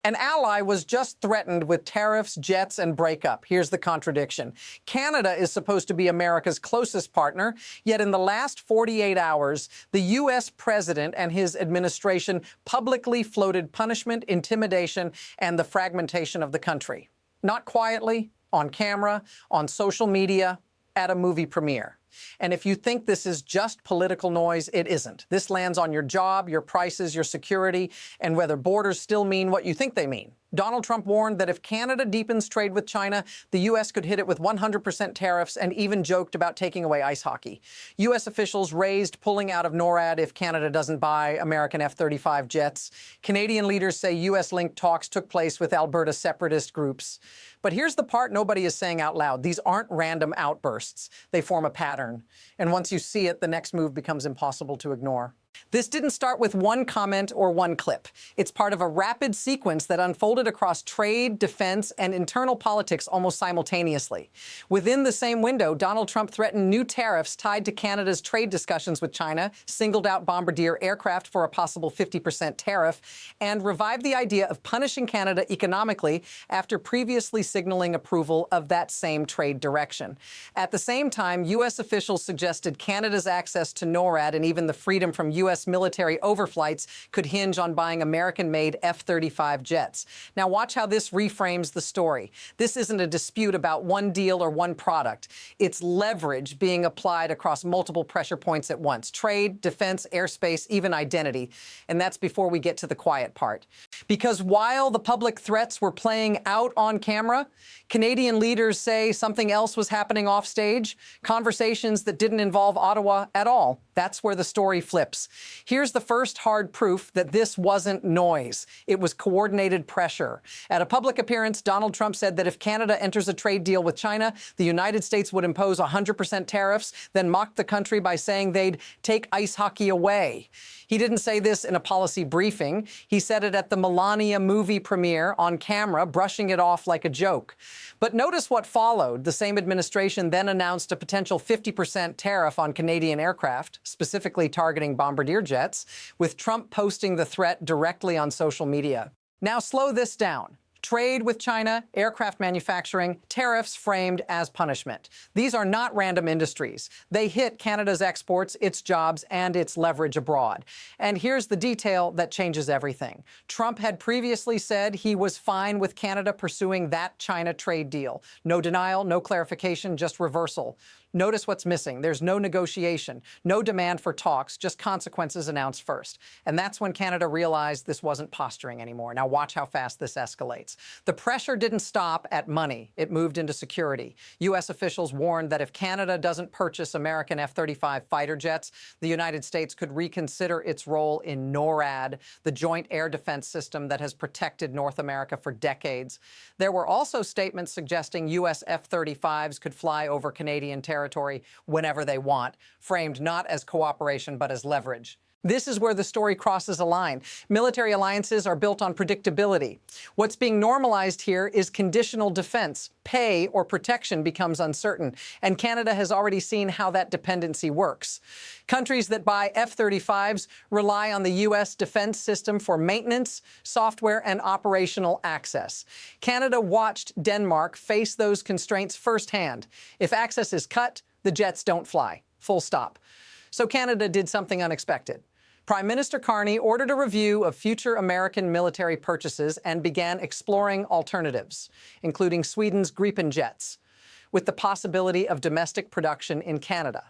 An ally was just threatened with tariffs, jets, and breakup. Here's the contradiction. Canada is supposed to be America's closest partner, yet in the last 48 hours, the U.S. president and his administration publicly floated punishment, intimidation, and the fragmentation of the country. Not quietly, on camera, on social media, at a movie premiere. And if you think this is just political noise, it isn't. This lands on your job, your prices, your security, and whether borders still mean what you think they mean. Donald Trump warned that if Canada deepens trade with China, the U.S. could hit it with 100% tariffs and even joked about taking away ice hockey. U.S. officials raised pulling out of NORAD if Canada doesn't buy American F-35 jets. Canadian leaders say U.S.-linked talks took place with Alberta separatist groups. But here's the part nobody is saying out loud. These aren't random outbursts. They form a pattern. And once you see it, the next move becomes impossible to ignore. This didn't start with one comment or one clip. It's part of a rapid sequence that unfolded across trade, defense, and internal politics almost simultaneously. Within the same window, Donald Trump threatened new tariffs tied to Canada's trade discussions with China, singled out Bombardier aircraft for a possible 50% tariff, and revived the idea of punishing Canada economically after previously signaling approval of that same trade direction. At the same time, U.S. officials suggested Canada's access to NORAD and even the freedom from U.S. military overflights could hinge on buying American-made F-35 jets. Now watch how this reframes the story. This isn't a dispute about one deal or one product. It's leverage being applied across multiple pressure points at once. Trade, defense, airspace, even identity. And that's before we get to the quiet part. Because while the public threats were playing out on camera, Canadian leaders say something else was happening off stage, conversations that didn't involve Ottawa at all. That's where the story flips. Here's the first hard proof that this wasn't noise. It was coordinated pressure. At a public appearance, Donald Trump said that if Canada enters a trade deal with China, the United States would impose 100% tariffs, then mocked the country by saying they'd take ice hockey away. He didn't say this in a policy briefing. He said it at the Melania movie premiere on camera, brushing it off like a joke. But notice what followed. The same administration then announced a potential 50% tariff on Canadian aircraft, specifically targeting Bombardier jets, with Trump posting the threat directly on social media. Now slow this down. Trade with China, aircraft manufacturing, tariffs framed as punishment. These are not random industries. They hit Canada's exports, its jobs, and its leverage abroad. And here's the detail that changes everything. Trump had previously said he was fine with Canada pursuing that China trade deal. No denial, no clarification, just reversal. Notice what's missing. There's no negotiation, no demand for talks, just consequences announced first. And that's when Canada realized this wasn't posturing anymore. Now watch how fast this escalates. The pressure didn't stop at money. It moved into security. U.S. officials warned that if Canada doesn't purchase American F-35 fighter jets, the United States could reconsider its role in NORAD, the joint air defense system that has protected North America for decades. There were also statements suggesting U.S. F-35s could fly over Canadian territory whenever they want, framed not as cooperation but as leverage. This is where the story crosses a line. Military alliances are built on predictability. What's being normalized here is conditional defense. Pay or protection becomes uncertain, and Canada has already seen how that dependency works. Countries that buy F-35s rely on the U.S. defense system for maintenance, software, and operational access. Canada watched Denmark face those constraints firsthand. If access is cut, the jets don't fly. Full stop. So Canada did something unexpected. Prime Minister Carney ordered a review of future American military purchases and began exploring alternatives, including Sweden's Gripen jets, with the possibility of domestic production in Canada.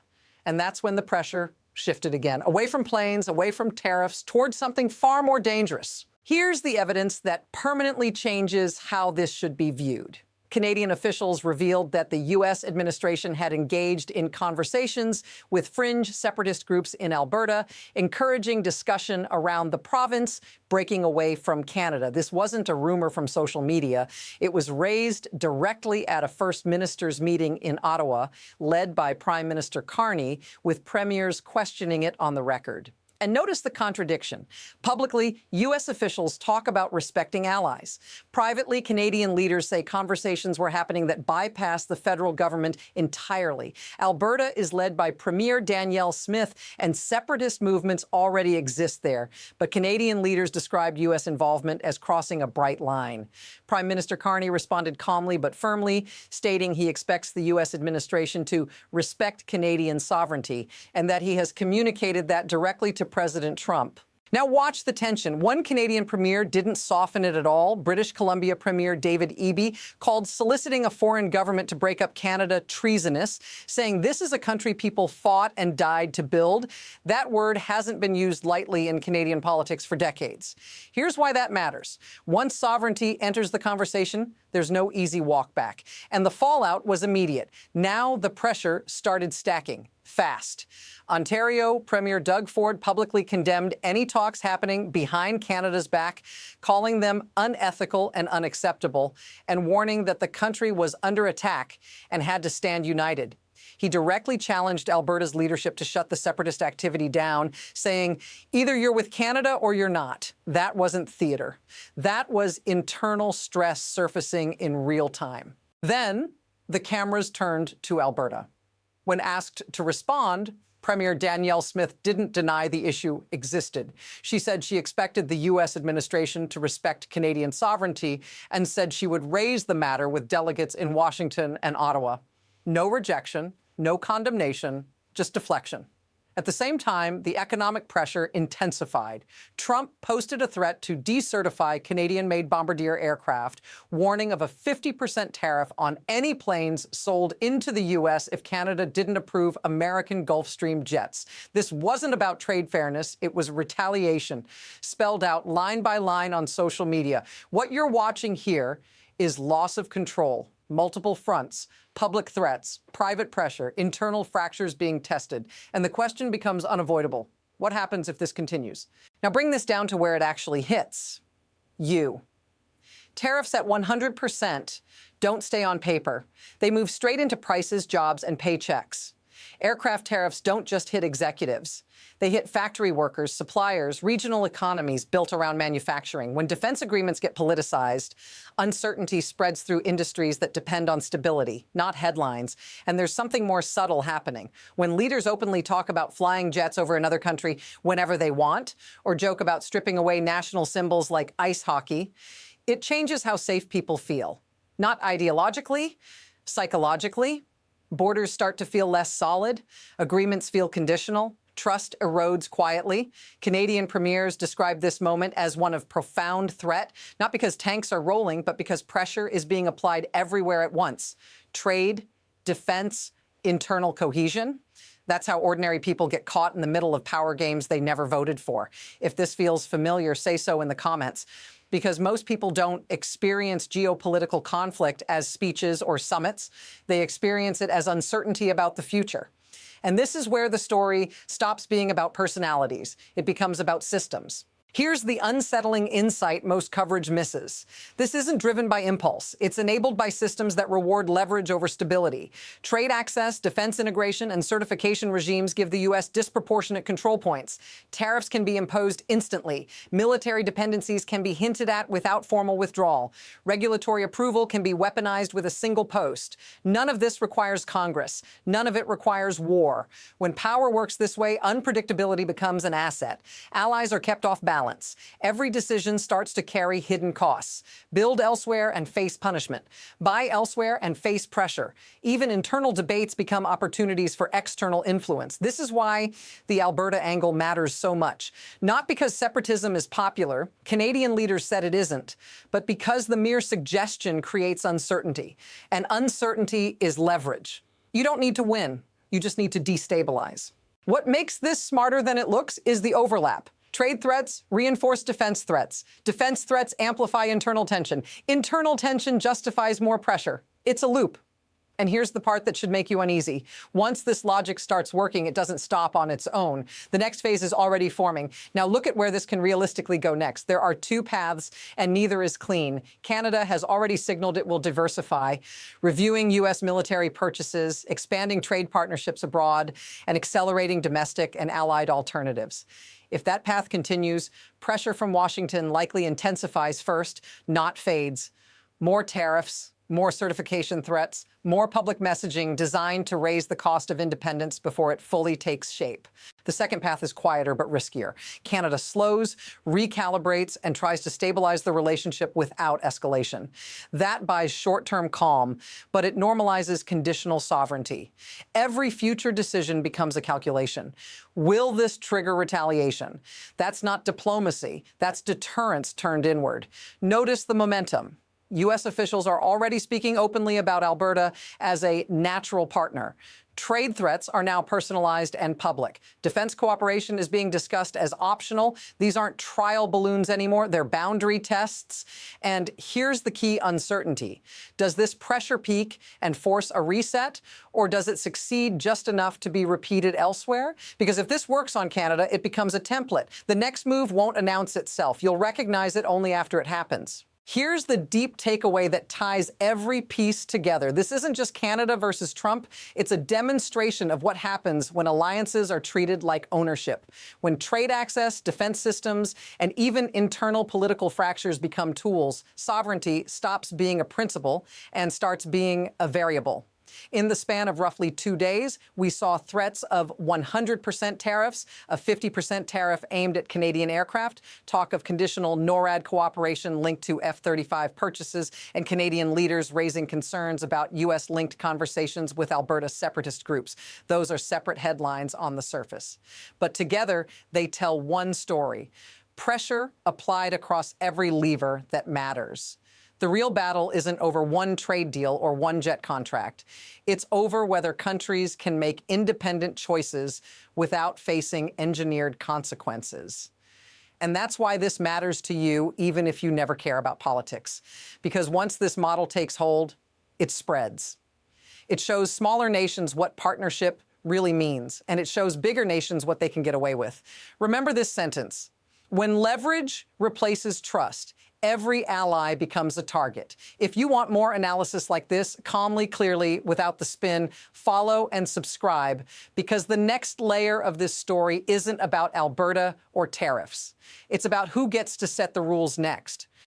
And that's when the pressure shifted again, away from planes, away from tariffs, towards something far more dangerous. Here's the evidence that permanently changes how this should be viewed. Canadian officials revealed that the U.S. administration had engaged in conversations with fringe separatist groups in Alberta, encouraging discussion around the province breaking away from Canada. This wasn't a rumor from social media. It was raised directly at a First Minister's meeting in Ottawa, led by Prime Minister Carney, with premiers questioning it on the record. And notice the contradiction. Publicly, U.S. officials talk about respecting allies. Privately, Canadian leaders say conversations were happening that bypass the federal government entirely. Alberta is led by Premier Danielle Smith, and separatist movements already exist there. But Canadian leaders described U.S. involvement as crossing a bright line. Prime Minister Carney responded calmly but firmly, stating he expects the U.S. administration to respect Canadian sovereignty and that he has communicated that directly to President Trump. Now watch the tension. One Canadian premier didn't soften it at all. British Columbia Premier David Eby called soliciting a foreign government to break up Canada treasonous, saying this is a country people fought and died to build. That word hasn't been used lightly in Canadian politics for decades. Here's why that matters. Once sovereignty enters the conversation, there's no easy walk back. And the fallout was immediate. Now the pressure started stacking fast. Ontario Premier Doug Ford publicly condemned any talks happening behind Canada's back, calling them unethical and unacceptable, and warning that the country was under attack and had to stand united. He directly challenged Alberta's leadership to shut the separatist activity down, saying, either you're with Canada or you're not. That wasn't theater. That was internal stress surfacing in real time. Then the cameras turned to Alberta. When asked to respond, Premier Danielle Smith didn't deny the issue existed. She said she expected the U.S. administration to respect Canadian sovereignty and said she would raise the matter with delegates in Washington and Ottawa. No rejection, no condemnation, just deflection. At the same time, the economic pressure intensified. Trump posted a threat to decertify Canadian-made Bombardier aircraft, warning of a 50% tariff on any planes sold into the U.S. if Canada didn't approve American Gulfstream jets. This wasn't about trade fairness. It was retaliation, spelled out line by line on social media. What you're watching here is loss of control. Multiple fronts, public threats, private pressure, internal fractures being tested. And the question becomes unavoidable. What happens if this continues? Now bring this down to where it actually hits. You. Tariffs at 100% don't stay on paper. They move straight into prices, jobs, and paychecks. Aircraft tariffs don't just hit executives. They hit factory workers, suppliers, regional economies built around manufacturing. When defense agreements get politicized, uncertainty spreads through industries that depend on stability, not headlines. And there's something more subtle happening. When leaders openly talk about flying jets over another country whenever they want, or joke about stripping away national symbols like ice hockey, it changes how safe people feel. Not ideologically, psychologically. Borders start to feel less solid. Agreements feel conditional. Trust erodes quietly. Canadian premiers describe this moment as one of profound threat, not because tanks are rolling, but because pressure is being applied everywhere at once. Trade, defense, internal cohesion. That's how ordinary people get caught in the middle of power games they never voted for. If this feels familiar, say so in the comments. Because most people don't experience geopolitical conflict as speeches or summits. They experience it as uncertainty about the future. And this is where the story stops being about personalities. It becomes about systems. Here's the unsettling insight most coverage misses. This isn't driven by impulse. It's enabled by systems that reward leverage over stability. Trade access, defense integration, and certification regimes give the U.S. disproportionate control points. Tariffs can be imposed instantly. Military dependencies can be hinted at without formal withdrawal. Regulatory approval can be weaponized with a single post. None of this requires Congress. None of it requires war. When power works this way, unpredictability becomes an asset. Allies are kept off balance. Every decision starts to carry hidden costs. Build elsewhere and face punishment. Buy elsewhere and face pressure. Even internal debates become opportunities for external influence. This is why the Alberta angle matters so much. Not because separatism is popular, Canadian leaders said it isn't, but because the mere suggestion creates uncertainty. And uncertainty is leverage. You don't need to win. You just need to destabilize. What makes this smarter than it looks is the overlap. Trade threats reinforce defense threats. Defense threats amplify internal tension. Internal tension justifies more pressure. It's a loop. And here's the part that should make you uneasy. Once this logic starts working, it doesn't stop on its own. The next phase is already forming. Now look at where this can realistically go next. There are two paths, and neither is clean. Canada has already signaled it will diversify, reviewing U.S. military purchases, expanding trade partnerships abroad, and accelerating domestic and allied alternatives. If that path continues, pressure from Washington likely intensifies first, not fades. More tariffs, more certification threats, more public messaging designed to raise the cost of independence before it fully takes shape. The second path is quieter but riskier. Canada slows, recalibrates, and tries to stabilize the relationship without escalation. That buys short-term calm, but it normalizes conditional sovereignty. Every future decision becomes a calculation. Will this trigger retaliation? That's not diplomacy. That's deterrence turned inward. Notice the momentum. U.S. officials are already speaking openly about Alberta as a natural partner. Trade threats are now personalized and public. Defense cooperation is being discussed as optional. These aren't trial balloons anymore. They're boundary tests. And here's the key uncertainty. Does this pressure peak and force a reset, or does it succeed just enough to be repeated elsewhere? Because if this works on Canada, it becomes a template. The next move won't announce itself. You'll recognize it only after it happens. Here's the deep takeaway that ties every piece together. This isn't just Canada versus Trump. It's a demonstration of what happens when alliances are treated like ownership. When trade access, defense systems, and even internal political fractures become tools, sovereignty stops being a principle and starts being a variable. In the span of roughly 2 days, we saw threats of 100% tariffs, a 50% tariff aimed at Canadian aircraft, talk of conditional NORAD cooperation linked to F-35 purchases, and Canadian leaders raising concerns about U.S.-linked conversations with Alberta separatist groups. Those are separate headlines on the surface. But together, they tell one story. Pressure applied across every lever that matters. The real battle isn't over one trade deal or one jet contract. It's over whether countries can make independent choices without facing engineered consequences. And that's why this matters to you, even if you never care about politics. Because once this model takes hold, it spreads. It shows smaller nations what partnership really means, and it shows bigger nations what they can get away with. Remember this sentence: when leverage replaces trust, every ally becomes a target. If you want more analysis like this, calmly, clearly, without the spin, follow and subscribe, because the next layer of this story isn't about Alberta or tariffs. It's about who gets to set the rules next.